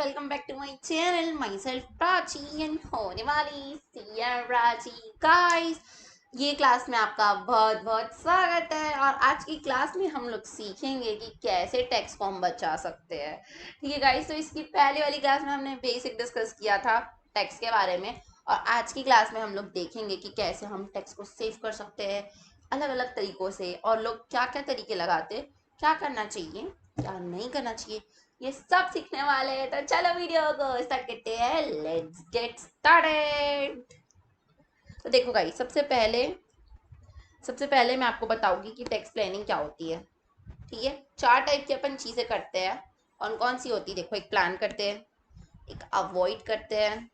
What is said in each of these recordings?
Welcome back to my channel. Myself Prachi and होने वाली Siya Prachi. Guys, ये क्लास में आपका बहुत बहुत स्वागत है। और आज की क्लास में हम लोग सीखेंगे कि कैसे टेक्स्ट को हम बचा सकते हैं। ठीक है गाइस, तो इसकी पहले वाली क्लास में हमने बेसिक डिस्कस किया था टेक्स्ट के बारे में, और आज की क्लास में हम लोग देखेंगे कि कैसे हम टेक्स्ट को सेव कर सकते हैं अलग अलग तरीकों से, और लोग क्या क्या तरीके लगाते, क्या करना चाहिए क्या नहीं करना चाहिए, ये सब सीखने वाले हैं। तो चलो वीडियो को स्टार्ट करते हैं। Let's get started. तो देखो गाइस, सबसे पहले मैं आपको बताऊंगी कि टेक्स्ट प्लानिंग क्या होती है। ठीक है, चार टाइप की अपन चीजें करते हैं। कौन कौन सी होती है? देखो, एक प्लान करते हैं, एक अवॉइड करते हैं,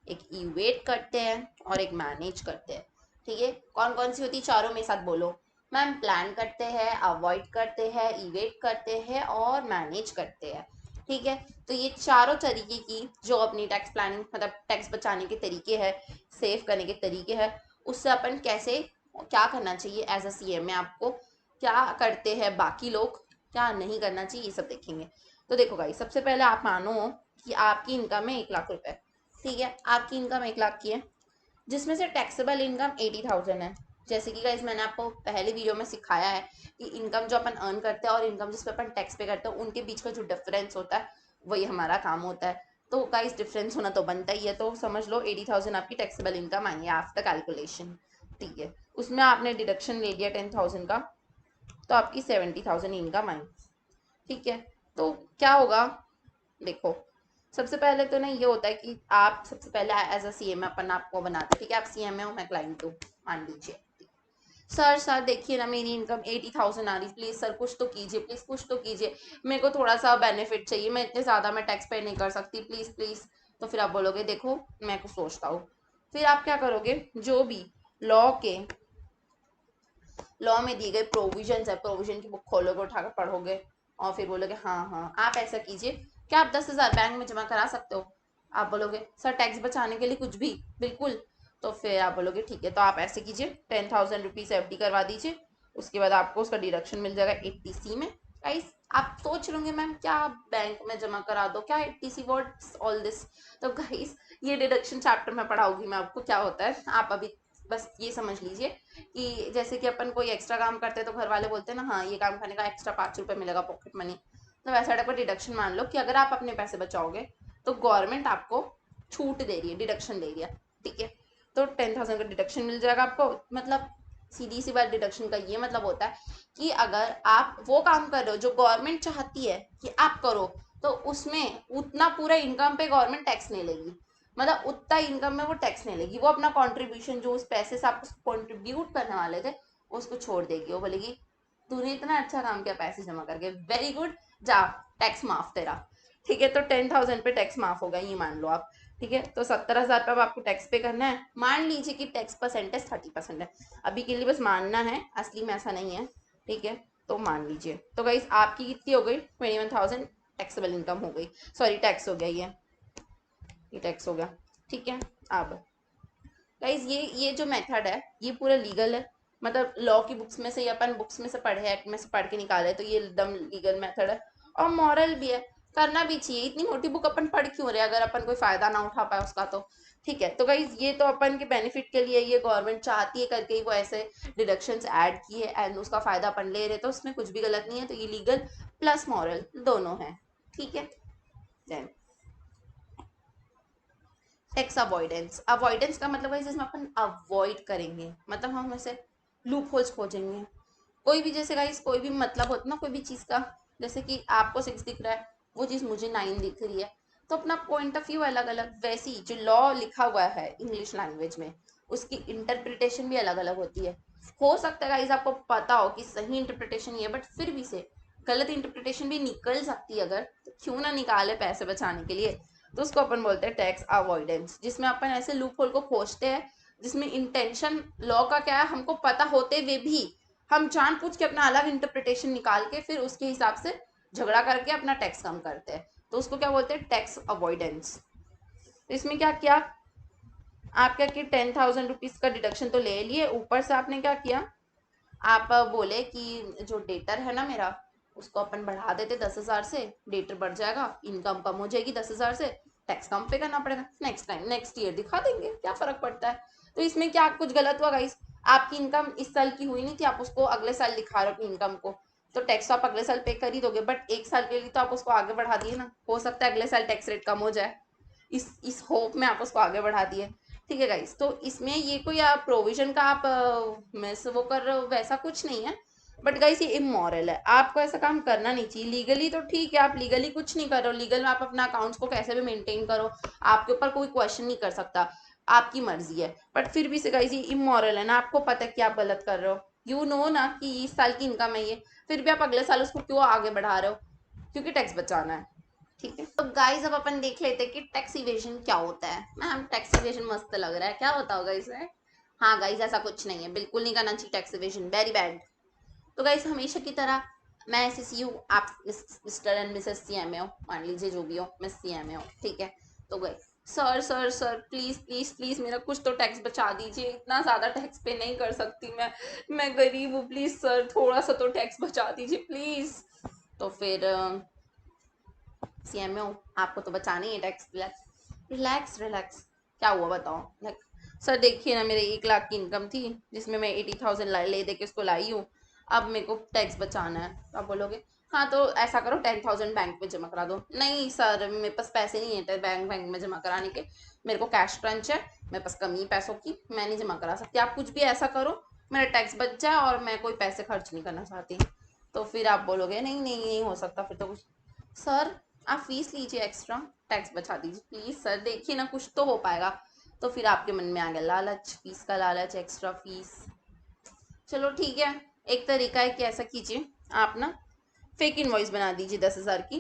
एक इवेट करते हैं, और एक मैनेज करते हैं। ठीक है, कौन कौन सी होती है चारों में साथ बोलो। मैम, प्लान करते हैं, अवॉइड करते हैं, इवेट करते हैं और मैनेज करते हैं। ठीक है, तो ये चारों तरीके की जो अपनी टैक्स प्लानिंग मतलब टैक्स बचाने के तरीके हैं, सेव करने के तरीके हैं, उससे अपन कैसे क्या करना चाहिए एज अ सीएम में, आपको क्या करते हैं बाकी लोग, क्या नहीं करना चाहिए, ये सब देखेंगे। तो देखो भाई, सबसे पहले आप मानो कि आपकी इनकम है 1 लाख रुपए। ठीक है, आपकी इनकम 1 लाख की है, जिसमें से टैक्सेबल इनकम 80,000 है। जैसे कि गाइस, मैंने आपको पहले वीडियो में सिखाया है कि इनकम जो अपन अर्न करते हैं और इनकम जिस पे अपन टैक्स पे करते हैं, उनके बीच का जो डिफरेंस होता है वही हमारा काम होता है। तो गाइस, डिफरेंस होना तो बनता ही है, तो समझ लो 80,000 आपकी टैक्सेबल इनकम आई है आफ्टर कैलकुलेशन। ठीक है, उसमें आपने डिडक्शन ले लिया 10,000 का, तो आपकी 70,000 इनकम आई। ठीक है, तो क्या होगा? देखो, सबसे पहले तो ना ये होता है कि आप सबसे पहले एज अ सीएम अपन आपको बनाते हैं। ठीक है, आप सीएम हो, मैं क्लाइंट हूँ, मान लीजिए। सर देखिए ना, मेरी इनकम 80,000 आ रही, प्लीज सर कुछ तो कीजिए, प्लीज कुछ तो कीजिए, मेरे को थोड़ा सा बेनिफिट चाहिए, मैं इतने ज्यादा मैं टैक्स पे नहीं कर सकती, प्लीज प्लीज। तो फिर आप बोलोगे देखो मैं कुछ सोचता हूँ। फिर आप क्या करोगे? जो भी लॉ में दी गई प्रोविजंस है, प्रोविजन की बुक खोलोगे, उठाकर पढ़ोगे, और फिर बोलोगे हाँ हाँ आप ऐसा कीजिए। क्या आप 10,000 बैंक में जमा करा सकते हो? आप बोलोगे सर टैक्स बचाने के लिए कुछ भी, बिल्कुल। तो फिर आप बोलोगे ठीक है, तो आप ऐसे कीजिए, 10,000 रुपीज FD करवा दीजिए। उसके बाद आपको उसका डिडक्शन मिल जाएगा 80C में। गाइस, आप सोच रहे होंगे मैम क्या बैंक में जमा करा दो, क्या 80C, व्हाट्स ऑल दिस? तो गाइस, ये डिडक्शन चैप्टर में पढ़ाऊंगी मैं आपको क्या होता है। आप अभी बस ये समझ लीजिए कि जैसे कि अपन कोई एक्स्ट्रा काम करते हैं तो घर वाले बोलते हैं ना, हाँ ये काम करने का एक्स्ट्रा 5 रुपए मिलेगा पॉकेट मनी। तो वैसा टाइप का डिडक्शन मान लो कि अगर आप अपने पैसे बचाओगे तो गवर्नमेंट आपको छूट दे रही है, डिडक्शन दे रही है। ठीक है, तो 10,000 का डिडक्शन मिल जाएगा आपको। मतलब सीधी सी बात, डिडक्शन का ये मतलब होता है कि अगर आप वो काम कर रहे हो जो गवर्नमेंट चाहती है कि आप करो, तो उसमें उतना पूरा इनकम पे गवर्नमेंट टैक्स नहीं लेगी। मतलब उतना इनकम में वो टैक्स नहीं लेगी, वो अपना कंट्रीब्यूशन जो उस पैसे से आपको कंट्रीब्यूट करने वाले थे उसको छोड़ देगी। वो बोलेगी तूने इतना अच्छा काम किया पैसे जमा करके, वेरी गुड, जा टैक्स माफ तेरा। ठीक है, तो 10,000 पे टैक्स माफ होगा, ये मान लो आप। ठीक है, तो 70,000 पे अब आपको टैक्स पे करना है। मान लीजिए कि टैक्स परसेंटेज 30% है, अभी के लिए बस मानना है, असली में ऐसा नहीं है। ठीक है, तो मान लीजिए। तो गाइस, आपकी कितनी हो गई? 21,000 टैक्सेबल इनकम हो गई, सॉरी टैक्स हो गया, ये टैक्स हो गया। ठीक है, अब गाइज ये जो मेथड है ये पूरा लीगल है। मतलब लॉ की बुक्स में से या अपन बुक्स में से पढ़े, एक्ट में से पढ़ के निकाले, तो ये एकदम लीगल मेथड है और मॉरल भी है। करना भी चाहिए, इतनी मोटी बुक अपन पढ़ क्यों रहे अगर अपन कोई फायदा ना उठा पाए उसका। तो ठीक है, तो गाइज ये तो अपन के बेनिफिट के लिए, ये गवर्नमेंट चाहती है करके ही वो ऐसे डिडक्शंस ऐड की है एंड उसका फायदा अपन ले रहे, तो उसमें कुछ भी गलत नहीं है। तो ये लीगल प्लस मॉरल दोनों है। ठीक है, देन टैक्स अवॉइडेंस। अवॉइडेंस का मतलब है जिसमें अपन अवॉइड करेंगे, मतलब हम ऐसे लूप होल्स खोजेंगे। कोई भी जैसे गाइस कोई भी मतलब होता ना कोई भी चीज़ का, जैसे कि आपको 6 दिख रहा है, वो चीज़ मुझे 9 दिख रही है, तो अपना पॉइंट ऑफ व्यू अलग अलग। वैसे ही जो लॉ लिखा हुआ है इंग्लिश लैंग्वेज में, उसकी इंटरप्रिटेशन भी अलग अलग होती है। हो सकता है गाइस आपको पता हो कि सही इंटरप्रिटेशन ये है, बट फिर भी से गलत इंटरप्रिटेशन भी निकल सकती है। अगर तो क्यों ना निकाले पैसे बचाने के लिए। तो उसको अपन बोलते हैं टैक्स अवॉइडेंस, जिसमें अपन ऐसे लूप होल को खोजते हैं जिसमें इंटेंशन लॉ का क्या है हमको पता होते हुए भी हम जानबूझ के अपना अलग इंटरप्रिटेशन निकाल के फिर उसके हिसाब से झगड़ा करके अपना टैक्स कम करते हैं। तो उसको क्या बोलते हैं? Tax avoidance. तो इसमें क्या किया? आप क्या कि 10,000 रुपीज का डिडक्शन तो ले लिए, ऊपर से आपने क्या किया, आप बोले कि जो डेटर है ना मेरा, उसको अपन बढ़ा देते 10,000 से, डेटर बढ़ जाएगा, इनकम कम हो जाएगी 10,000 से, टैक्स कम पे करना पड़ेगा, नेक्स्ट टाइम नेक्स्ट ईयर दिखा देंगे, क्या फर्क पड़ता है। तो इसमें क्या कुछ गलत हुआ गाइस? आपकी इनकम इस साल की हुई नहीं थी, आप उसको अगले साल दिखा रहे हो अपनी इनकम को, तो टैक्स तो आप अगले साल पे कर ही दोगे, बट एक साल के लिए तो आप उसको आगे बढ़ा दिए ना, हो सकता है अगले साल टैक्स रेट कम हो जाए, इस होप में आप उसको आगे बढ़ा दिए। ठीक है गाइस, तो इसमें ये कोई आप प्रोविजन का आप मिस वो कर रहे हो, वैसा कुछ नहीं है, बट गाइस ये इमोरल है, आपको ऐसा काम करना नहीं चाहिए। लीगली तो ठीक है, आप लीगली कुछ नहीं कर रहे हो, लीगल में आप अपना अकाउंट्स को कैसे भी मेंटेन करो, आपके ऊपर कोई क्वेश्चन नहीं कर सकता, आपकी मर्जी है, बट फिर भी से गाइस ये इमोरल है ना, आपको पता है कि आप गलत कर रहे हो, यू नो ना कि इस साल की इनकम है ये, फिर भी आप अगले साल उसको क्यों आगे बढ़ा रहे हो? क्योंकि टैक्स बचाना है। ठीक है, तो गाइस अब अपन देख लेते हैं कि टैक्स इवेजन क्या होता है। मैम टैक्स इवेजन मस्त लग रहा है, क्या होता होगा इसमें? हाँ गाइस, ऐसा कुछ नहीं है, बिल्कुल नहीं करना चाहिए टैक्स इवेजन, वेरी बैड। तो गाइस हमेशा की तरह मैं एसएससी हूँ, आप मिस्टर एंड मिसेस सीएमए हो, मान लीजिए जो भी हो, मैं सीएमए हूँ, ठीक है। तो गए sir sir sir please please please मेरा कुछ तो टैक्स बचा दीजिए, इतना ज़्यादा टैक्स पे नहीं कर सकती मैं गरीब हूँ, प्लीज़ सर थोड़ा सा तो टैक्स बचा दीजिए प्लीज़। तो फिर सीएमए हो, आपको तो बचाना ही है टैक्स, रिलैक्स रिलैक्स रिलैक्स। क्या हुआ बताओ? लाइक सर देखिए ना, मेरे 1 लाख की इनकम थी जिसमें मैं 80,000 ले दे के उसको लाई हूँ, अब मेरे को टैक्स बचाना है। तो आप बोलोगे हाँ तो ऐसा करो 10,000 बैंक में जमा करा दो। नहीं सर मेरे पास पैसे नहीं है बैंक में जमा कराने के, मेरे को कैश क्रंच है, मेरे पास कमी है पैसों की, मैं नहीं जमा करा सकती, आप कुछ भी ऐसा करो मेरा टैक्स बच जाए और मैं कोई पैसे खर्च नहीं करना चाहती। तो फिर आप बोलोगे नहीं नहीं नहीं हो सकता, फिर तो कुछ सर आप फीस लीजिए एक्स्ट्रा, टैक्स बचा दीजिए प्लीज सर, देखिए ना कुछ तो हो पाएगा। तो फिर आपके मन में आ गया लालच, फीस का लालच, एक्स्ट्रा फीस। चलो ठीक है, एक तरीका है कि ऐसा कीजिए, आप ना फेक इनवॉइस बना दीजिए 10,000 की,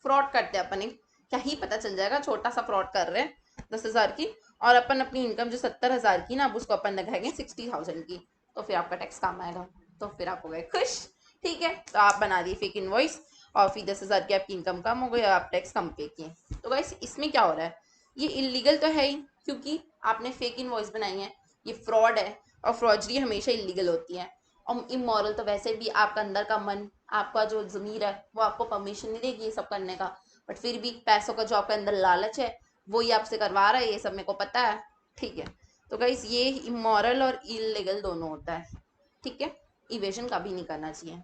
फ्रॉड करते हैं अपन एक, क्या ही पता चल जाएगा छोटा सा फ्रॉड कर रहे हैं 10,000 की, और अपन अपनी इनकम जो 70,000 की ना, अब उसको अपन लगाएंगे 60,000 की, तो फिर आपका टैक्स कम आएगा, तो फिर आप हो गए खुश। ठीक है, तो आप बना दिए फेक इनवॉइस और फिर 10,000 की आपकी इनकम कम हो गई, आप टैक्स कम पे किए। तो गाइस इसमें क्या हो रहा है, ये इलीगल तो है ही, क्योंकि आपने फेक इनवॉइस बनाई है, ये फ्रॉड है, और फ्रॉडरी हमेशा इलीगल होती है। और इमोरल तो वैसे भी आपका अंदर का मन, आपका जो ज़मीर है वो आपको परमिशन नहीं देगी ये सब करने का, बट फिर भी पैसों का जो आपके अंदर लालच है वो ही आपसे करवा रहा है, ये सब मेरे को पता है। ठीक है, तो गाइस ये इमोरल और इलीगल दोनों होता है। ठीक है, इवेजन कभी नहीं करना चाहिए।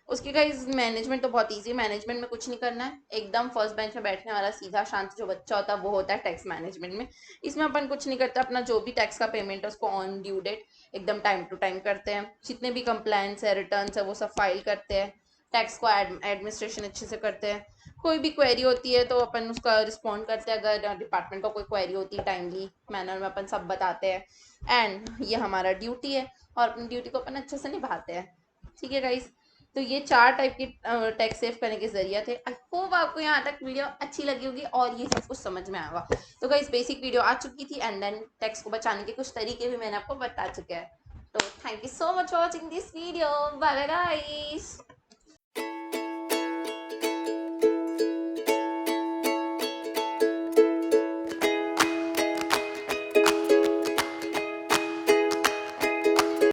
उसकी गाइस मैनेजमेंट तो बहुत ईजी है, मैनेजमेंट में कुछ नहीं करना है, एकदम फर्स्ट बेंच में बैठने वाला सीधा शांत जो बच्चा होता है वो होता है टैक्स मैनेजमेंट में। इसमें अपन कुछ नहीं करते, अपना जो भी टैक्स का पेमेंट है उसको ऑन ड्यू डेट एकदम टाइम टू टाइम करते हैं, जितने भी कंप्लायंस है रिटर्न है वो सब फाइल करते हैं, टैक्स को एडमिनिस्ट्रेशन अच्छे से करते हैं। कोई भी क्वेरी होती है तो अपन उसका रिस्पॉन्ड करते हैं, अगर डिपार्टमेंट को कोई क्वेरी होती है टाइमली मैनर में अपन सब बताते हैं, एंड ये हमारा ड्यूटी है और अपनी ड्यूटी को अपन अच्छे से निभाते हैं। ठीक है गाइस, तो ये 4 टाइप की टैक्स सेव करने के जरिए थे। आई होप आपको यहाँ तक वीडियो अच्छी लगी होगी और ये सब कुछ समझ में आएगा। तो गाइस बेसिक वीडियो आ चुकी थी, एंड देन टैक्स को बचाने के कुछ तरीके भी मैंने आपको बता चुके हैं। तो thank you so much for watching this video, bye bye guys.